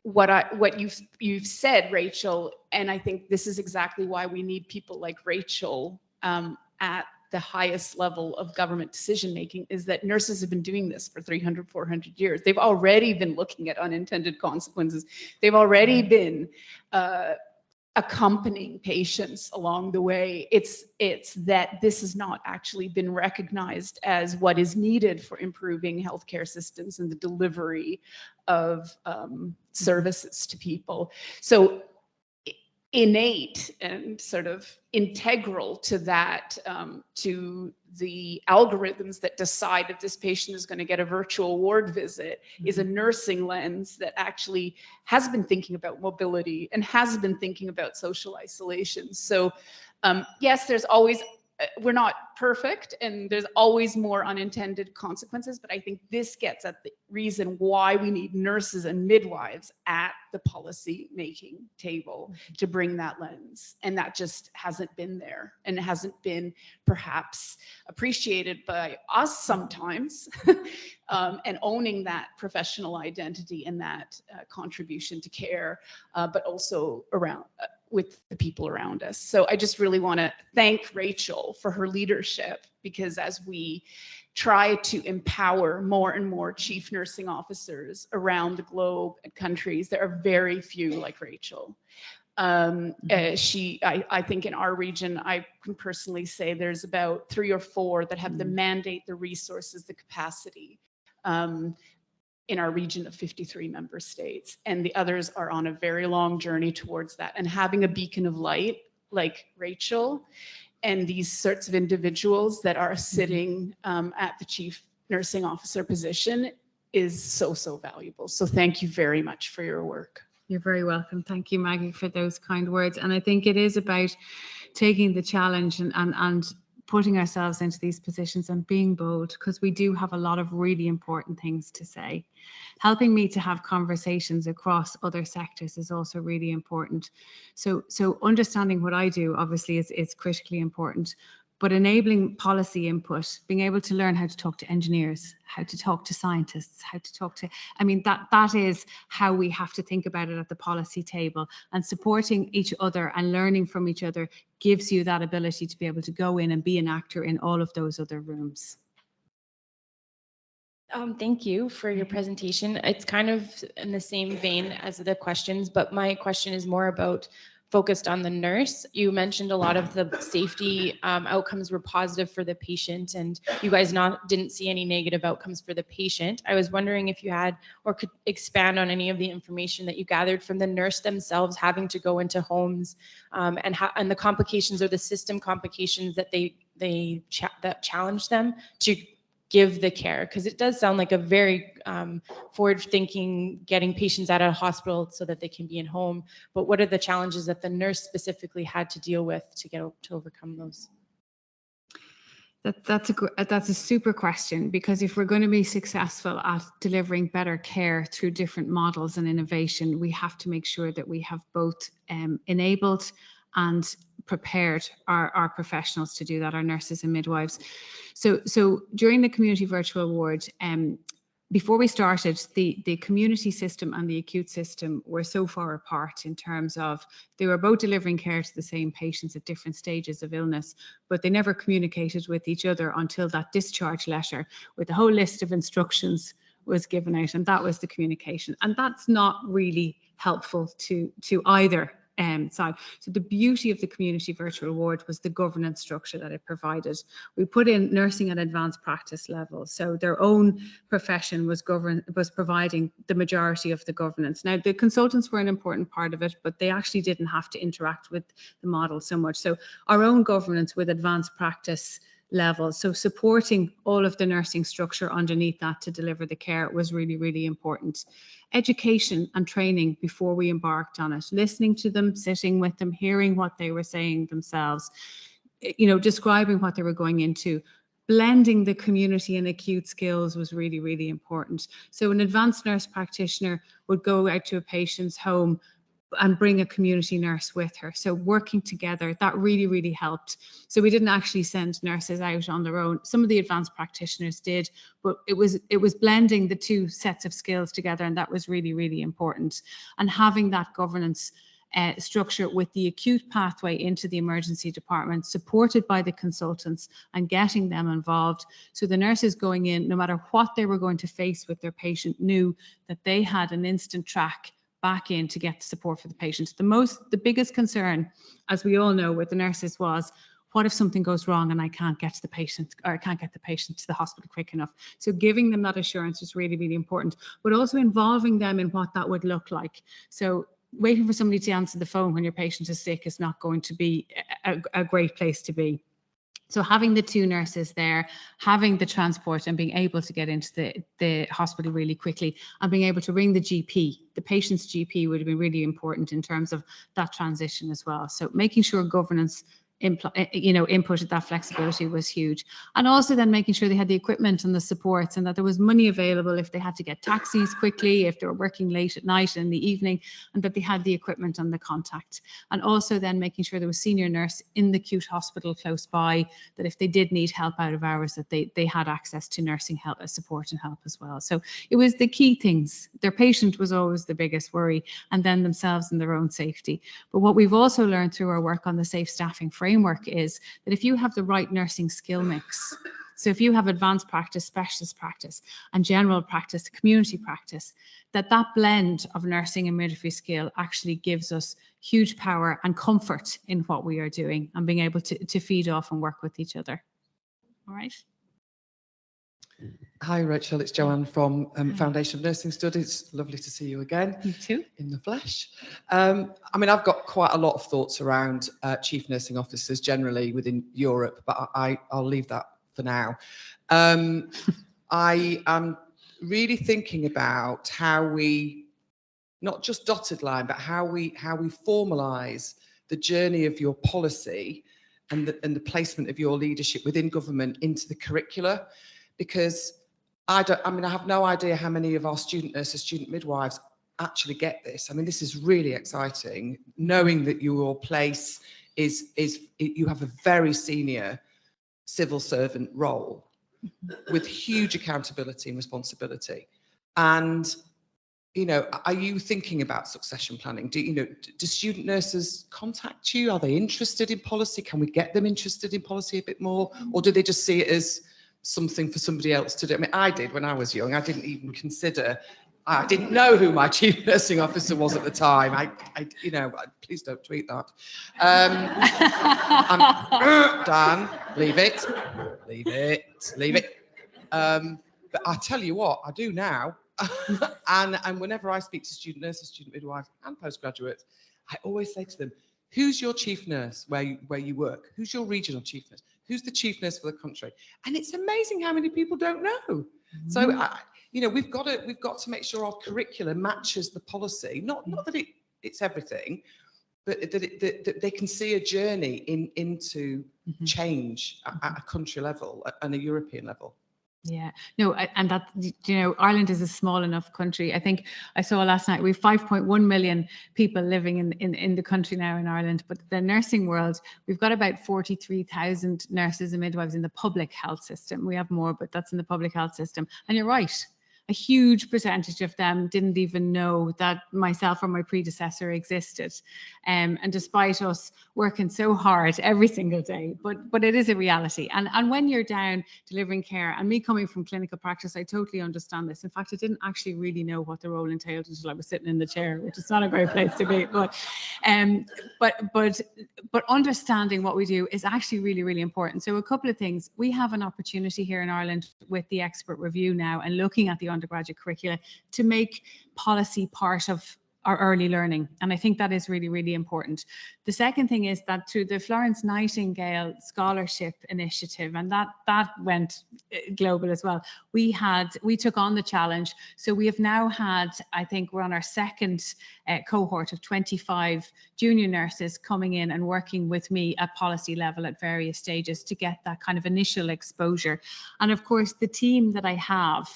what you've said, Rachel, and I think this is exactly why we need people like Rachel at the highest level of government decision making, is that nurses have been doing this for 300, 400 years. They've already been looking at unintended consequences. They've already been accompanying patients along the way. It's that this has not actually been recognized as what is needed for improving healthcare systems and the delivery of services to people. So innate and sort of integral to that, to the algorithms that decide if this patient is going to get a virtual ward visit, is a nursing lens that actually has been thinking about mobility and has been thinking about social isolation. So yes, there's always, we're not perfect and there's always more unintended consequences, but I think this gets at the reason why we need nurses and midwives at the policy making table to bring that lens. And that just hasn't been there and hasn't been perhaps appreciated by us sometimes, and owning that professional identity and that contribution to care, but also around with the people around us. So I just really want to thank Rachel for her leadership, because as we try to empower more and more chief nursing officers around the globe and countries, there are very few like Rachel. I think in our region, I can personally say there's about 3 or 4 that have the mandate, the resources, the capacity, in our region of 53 member states, and the others are on a very long journey towards that. And having a beacon of light like Rachel and these sorts of individuals that are sitting at the chief nursing officer position is so, so valuable. So thank you very much for your work. You're very welcome. Thank you, Maggie, for those kind words. And I think it is about taking the challenge and putting ourselves into these positions and being bold, because we do have a lot of really important things to say. Helping me to have conversations across other sectors is also really important. So understanding what I do obviously is critically important, but enabling policy input, being able to learn how to talk to engineers, how to talk to scientists, how to talk to, I mean, that is how we have to think about it at the policy table. And supporting each other and learning from each other gives you that ability to be able to go in and be an actor in all of those other rooms. Thank you for your presentation. It's kind of in the same vein as the questions, but my question is more about focused on the nurse. You mentioned a lot of the safety outcomes were positive for the patient, and you guys didn't see any negative outcomes for the patient. I was wondering if you had or could expand on any of the information that you gathered from the nurse themselves having to go into homes, and the complications or the system complications that that challenge them to give the care, because it does sound like a very forward-thinking, getting patients out of hospital so that they can be in home. But what are the challenges that the nurse specifically had to deal with to overcome those? That's a super question, because if we're going to be successful at delivering better care through different models and innovation, we have to make sure that we have both enabled and prepared our professionals to do that, our nurses and midwives. So during the community virtual ward, before we started, the community system and the acute system were so far apart in terms of they were both delivering care to the same patients at different stages of illness, but they never communicated with each other until that discharge letter with a whole list of instructions was given out, and that was the communication. And that's not really helpful to either side. So the beauty of the community virtual ward was the governance structure that it provided. We put in nursing at advanced practice level, so their own profession was providing the majority of the governance. Now the consultants were an important part of it, but they actually didn't have to interact with the model so much. So our own governance with advanced practice level, so supporting all of the nursing structure underneath that to deliver the care was really, really important. Education and training before we embarked on it, listening to them, sitting with them, hearing what they were saying themselves, describing what they were going into. Blending the community and acute skills was really, really important. So an advanced nurse practitioner would go out to a patient's home and bring a community nurse with her. So working together, that really, really helped. So we didn't actually send nurses out on their own. Some of the advanced practitioners did, but it was blending the two sets of skills together, and that was really, really important. And having that governance structure with the acute pathway into the emergency department, supported by the consultants and getting them involved. So the nurses going in, no matter what they were going to face with their patient, knew that they had an instant track back in to get the support for the patient. The biggest concern, as we all know, with the nurses was, what if something goes wrong and I can't get to the patient, or I can't get the patient to the hospital quick enough? So giving them that assurance is really, really important, but also involving them in what that would look like. So waiting for somebody to answer the phone when your patient is sick is not going to be a great place to be. So having the two nurses there, having the transport and being able to get into the hospital really quickly, and being able to ring the GP, the patient's GP, would have been really important in terms of that transition as well. So making sure governance inputted that flexibility was huge. And also then making sure they had the equipment and the supports, and that there was money available if they had to get taxis quickly, if they were working late at night in the evening, and that they had the equipment and the contact. And also then making sure there was senior nurse in the acute hospital close by, that if they did need help out of hours, that they had access to nursing help, support and help as well. So it was the key things. Their patient was always the biggest worry, and then themselves and their own safety. But what we've also learned through our work on the safe staffing framework is that if you have the right nursing skill mix, so if you have advanced practice, specialist practice, and general practice, community practice, that blend of nursing and midwifery skill actually gives us huge power and comfort in what we are doing, and being able to feed off and work with each other. All right. Hi, Rachel. It's Joanne from Foundation of Nursing Studies. Lovely to see you again. You too. In the flesh. I've got quite a lot of thoughts around chief nursing officers generally within Europe, but I'll leave that for now. I am really thinking about how we, not just dotted line, but how we formalise the journey of your policy and the placement of your leadership within government into the curricula, because I have no idea how many of our student nurses, student midwives actually get this. I mean, this is really exciting, knowing that your place is you have a very senior civil servant role with huge accountability and responsibility. And, are you thinking about succession planning? Do student nurses contact you? Are they interested in policy? Can we get them interested in policy a bit more? Or do they just see it as something for somebody else to do? I mean, I did when I was young. I didn't even consider, I didn't know who my chief nursing officer was at the time. Please don't tweet that. Dan, leave it. But I tell you what, I do now. and whenever I speak to student nurses, student midwives and postgraduates, I always say to them, who's your chief nurse where you work? Who's your regional chief nurse? Who's the chief nurse for the country? And it's amazing how many people don't know. Mm-hmm. So, we've got to make sure our curriculum matches the policy. Not that it's everything, but that they can see a journey into change at a country level and a European level. Yeah, no, and that, Ireland is a small enough country. I think I saw last night, we have 5.1 million people living in the country now in Ireland, but the nursing world, we've got about 43,000 nurses and midwives in the public health system. We have more, but that's in the public health system. And you're right. a huge percentage of them didn't even know that myself or my predecessor existed. And despite us working so hard every single day, but it is a reality. And when you're down delivering care, and me coming from clinical practice, I totally understand this. In fact, I didn't actually really know what the role entailed until I was sitting in the chair, which is not a great place to be. But understanding what we do is actually really, really important. So a couple of things. We have an opportunity here in Ireland with the expert review now and looking at the undergraduate curricula to make policy part of our early learning. And I think that is really, really important. The second thing is that through the Florence Nightingale Scholarship Initiative, and that went global as well, we took on the challenge. So we have now had, I think we're on our second cohort of 25 junior nurses coming in and working with me at policy level at various stages to get that kind of initial exposure. And of course, the team that I have,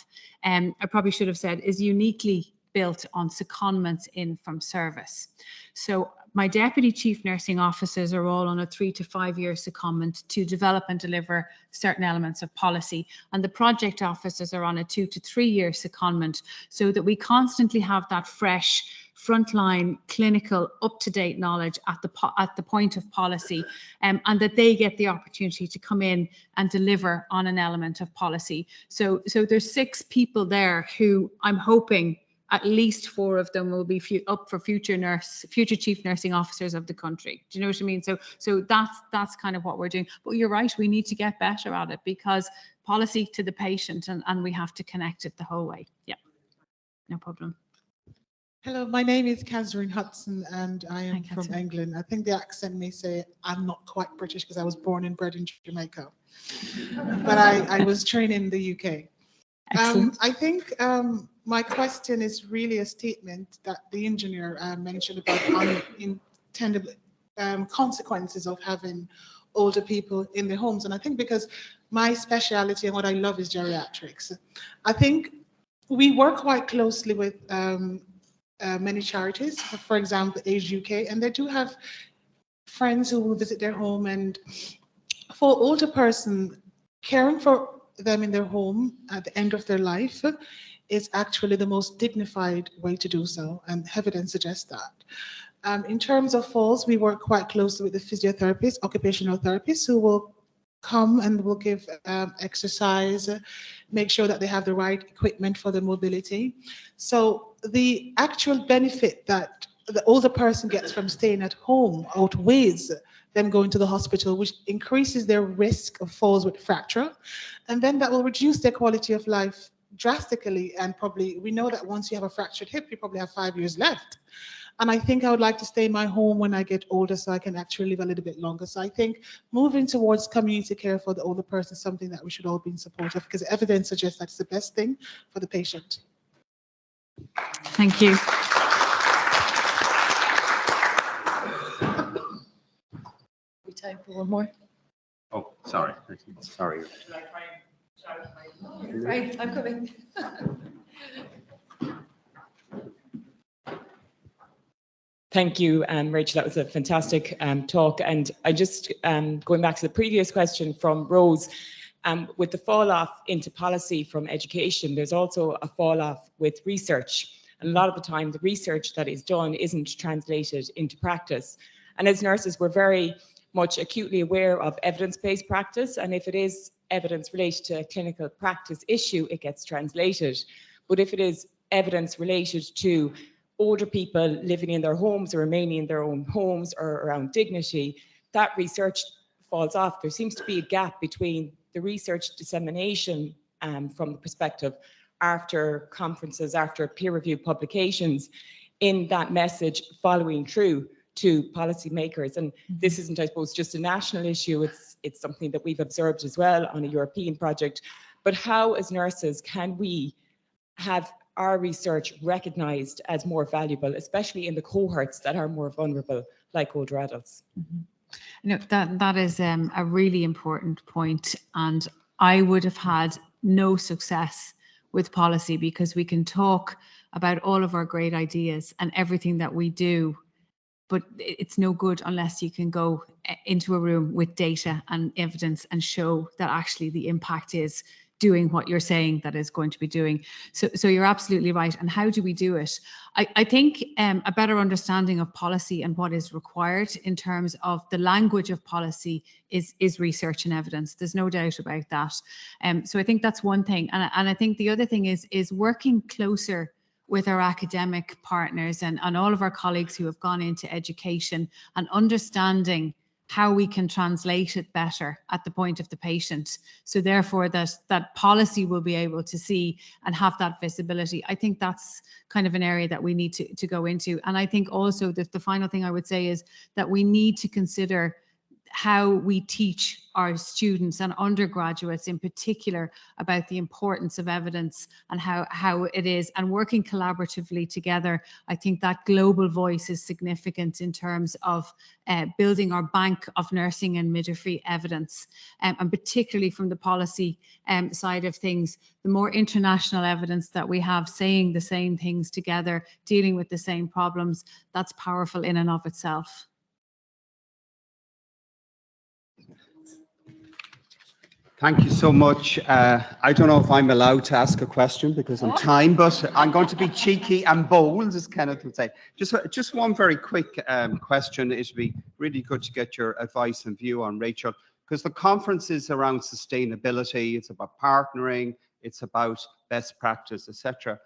I probably should have said, is uniquely built on secondments in from service. So my deputy chief nursing officers are all on a 3 to 5 year secondment to develop and deliver certain elements of policy. And the project officers are on a 2 to 3 year secondment so that we constantly have that fresh frontline clinical up-to-date knowledge at the point of policy, and that they get the opportunity to come in and deliver on an element of policy. So there's 6 people there who I'm hoping at least 4 of them will be up for future chief nursing officers of the country. Do you know what I mean? So that's kind of what we're doing. But you're right, we need to get better at it because policy to the patient and we have to connect it the whole way. Yeah, no problem. Hello, my name is Catherine Hudson and I am from England. I think the accent may say I'm not quite British because I was born and bred in Jamaica, but I was trained in the UK. I think my question is really a statement that the engineer mentioned about unintended consequences of having older people in their homes. And I think because my speciality and what I love is geriatrics, I think we work quite closely with many charities, for example, Age UK, and they do have friends who will visit their home. And for older person, caring for them in their home at the end of their life is actually the most dignified way to do so, and evidence suggests that. In terms of falls, we work quite closely with the physiotherapists, occupational therapists, who will come and will give exercise, make sure that they have the right equipment for the mobility. So the actual benefit that the older person gets from staying at home outweighs them going to the hospital, which increases their risk of falls with fracture. And then that will reduce their quality of life drastically. And probably, we know that once you have a fractured hip, you probably have 5 years left. And I think I would like to stay in my home when I get older so I can actually live a little bit longer. So I think moving towards community care for the older person is something that we should all be in support of, because evidence suggests that's the best thing for the patient. Thank you. Time for one more. Oh, sorry. Sorry. Right, I'm coming. Thank you, Rachel. That was a fantastic talk. And I just, going back to the previous question from Rose, with the fall off into policy from education, there's also a fall off with research. And a lot of the time, the research that is done isn't translated into practice. And as nurses, we're very much acutely aware of evidence-based practice, and if it is evidence related to a clinical practice issue, it gets translated. But if it is evidence related to older people living in their homes or remaining in their own homes or around dignity, that research falls off. There seems to be a gap between the research dissemination from the perspective after conferences, after peer-reviewed publications, in that message following through to policymakers. And this isn't, I suppose, just a national issue, it's something that we've observed as well on a European project. But how, as nurses, can we have our research recognised as more valuable, especially in the cohorts that are more vulnerable, like older adults? No, that is a really important point. And I would have had no success with policy because we can talk about all of our great ideas and everything that we do, but it's no good unless you can go into a room with data and evidence and show that actually the impact is doing what you're saying that is going to be doing. So you're absolutely right. And how do we do it? I think a better understanding of policy and what is required in terms of the language of policy is research and evidence. There's no doubt about that. So I think that's one thing. And I think the other thing is working closer with our academic partners and all of our colleagues who have gone into education and understanding how we can translate it better at the point of the patient. So therefore that policy will be able to see and have that visibility. I think that's kind of an area that we need to go into. And I think also that the final thing I would say is that we need to consider how we teach our students and undergraduates in particular about the importance of evidence and how it is, and working collaboratively together. I think that global voice is significant in terms of building our bank of nursing and midwifery evidence, and particularly from the policy side of things, the more international evidence that we have saying the same things together, dealing with the same problems, that's powerful in and of itself. Thank you so much. I don't know if I'm allowed to ask a question because I'm time, but I'm going to be cheeky and bold, as Kenneth would say. Just one very quick question. It would be really good to get your advice and view on, Rachel, because the conference is around sustainability. It's about partnering. It's about best practice, etc.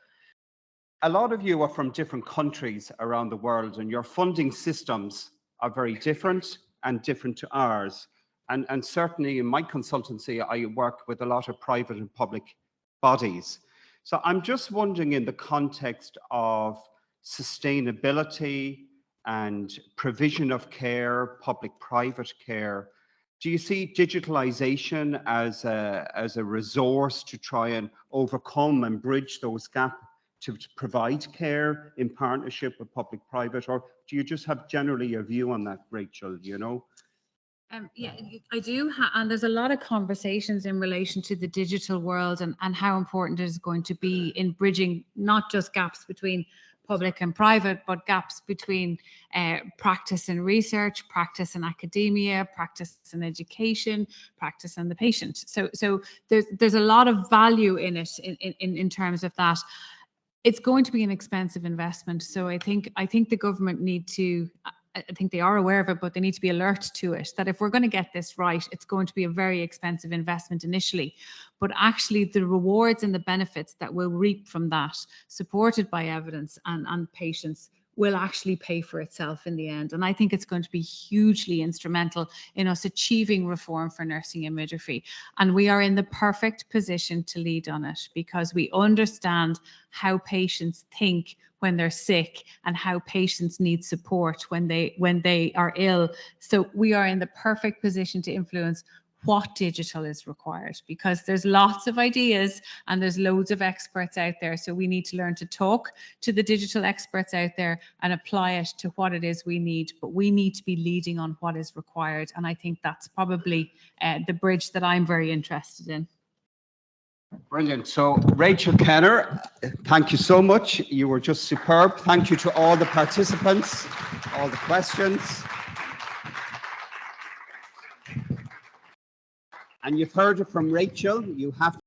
A lot of you are from different countries around the world, and your funding systems are very different and different to ours. And certainly in my consultancy, I work with a lot of private and public bodies. So I'm just wondering, in the context of sustainability and provision of care, public-private care, do you see digitalization as a resource to try and overcome and bridge those gaps to provide care in partnership with public-private? Or do you just have generally a view on that, Rachel, you know? Yeah, I do. And there's a lot of conversations in relation to the digital world and how important it is going to be in bridging not just gaps between public and private, but gaps between practice and research, practice and academia, practice and education, practice and the patient. So there's a lot of value in it in terms of that. It's going to be an expensive investment. So I think the government need to, I think they are aware of it, but they need to be alert to it, that if we're going to get this right, it's going to be a very expensive investment initially. But actually the rewards and the benefits that we'll reap from that, supported by evidence and patients, will actually pay for itself in the end. And I think it's going to be hugely instrumental in us achieving reform for nursing and midwifery. And we are in the perfect position to lead on it because we understand how patients think when they're sick and how patients need support when they are ill. So we are in the perfect position to influence what digital is required, because there's lots of ideas and there's loads of experts out there. So we need to learn to talk to the digital experts out there and apply it to what it is we need. But we need to be leading on what is required. And I think that's probably the bridge that I'm very interested in. Brilliant. So Rachel, Kenna, thank you so much. You were just superb. Thank you to all the participants, all the questions. And you've heard it from Rachel. You have